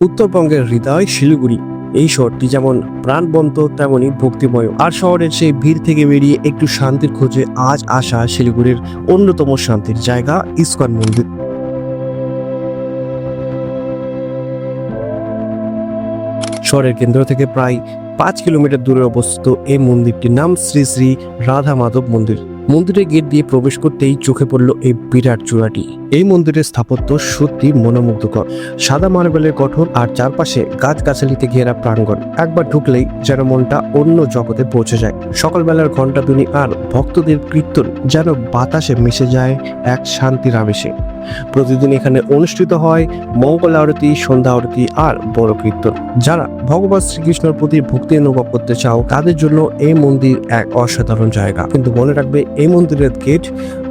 উত্তরবঙ্গের হৃদয় শিলিগুড়ি। এই শহরটি যেমন প্রাণবন্ত তেমনই ভক্তিময়। আর শহরের সেই ভিড় থেকে বেরিয়ে একটু শান্তির খোঁজে আজ আসা শিলিগুড়ির অন্যতম শান্তির জায়গা ইস্কন মন্দির। শহরের কেন্দ্র থেকে প্রায় 5 কিলোমিটার দূরে অবস্থিত এই মন্দিরটির নাম শ্রী শ্রী রাধা মাধব মন্দির। মন্দিরের গেট দিয়ে প্রবেশ করতেই চোখে পড়ল এই বিরাট চূড়াটি। এই মন্দিরের স্থাপত্য সত্যি মনোমুগ্ধকর। সাদা মার্বেলের গঠন আর চারপাশে গাছগাছালিতে ঘেরা প্রাঙ্গণ। একবার ঢুকলেই যেন মনটা অন্য জগতে পৌঁছে যায়। সকালবেলার ঘণ্টাধ্বনি আর ভক্তদের কীর্তন যেন বাতাসে মিশে যায় এক শান্তির আবেশে। প্রতিদিন এখানে অনুষ্ঠিত হয় মঙ্গল আরতি, সন্ধ্যা আরতি আর বড় কীর্তন। যারা ভগবান শ্রীকৃষ্ণের প্রতি ভক্তি অনুভব করতে চাও তাদের জন্য এই মন্দির এক অসাধারণ জায়গা। কিন্তু মনে রাখবে, এই মন্দিরের গেট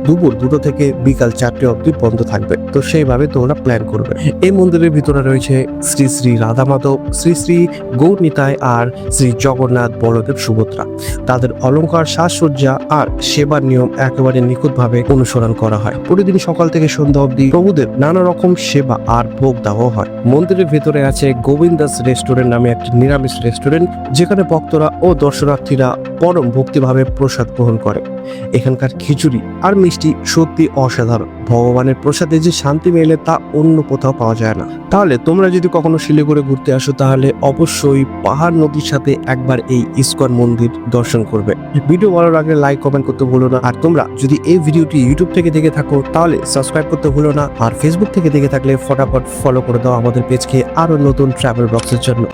দুপুর 2টো থেকে বিকাল 4টে অবধি বন্ধ থাকবে, তো সেইভাবে তোমরা প্ল্যান করবে। এই মন্দিরের ভিতরে রয়েছে শ্রী শ্রী রাধা মাধব, শ্রী শ্রী গৌরনিতাই আর শ্রী জগন্নাথ বলদেব সুভদ্রা। তাদের অলংকার, সাজসজ্জা আর সেবার নিয়ম একেবারে নিখুঁতভাবে অনুসরণ করা হয়। প্রতিদিন সকাল থেকে সন্ধ্যা অবধি প্রভুদের নানা রকম সেবা আর ভোগ দেওয়া হয়। মন্দিরের ভেতরে আছে গোবিন্দাস রেস্টুরেন্ট নামে একটি নিরামিষ রেস্টুরেন্ট, যেখানে ভক্তরা ও দর্শনার্থীরা পরম ভক্তিভাবে প্রসাদ গ্রহণ করে। এখানকার খিচুড়ি আর মিষ্টি সত্যি অসাধারণ। ভগবানের প্রসাদে যে শান্তি মেলে তা অন্য কোথাও পাওয়া যায় না। তাহলে তোমরা যদি কখনো শিলিগুড়ি ঘুরতে আসো তাহলে অবশ্যই পাহাড় নদীর সাথে একবার এই ইস্কন মন্দির দর্শন করবে। ভিডিও ভালো লাগলে লাইক কমেন্ট করতে ভুলো না। আর তোমরা যদি এই ভিডিওটি ইউটিউব থেকে দেখে থাকো তাহলে সাবস্ক্রাইব করতে ভুলো না। আর ফেসবুক থেকে দেখে থাকলে ফটাফট ফলো করে দাও আমাদের পেজকে আরো নতুন ট্রাভেল ব্লগসের জন্য।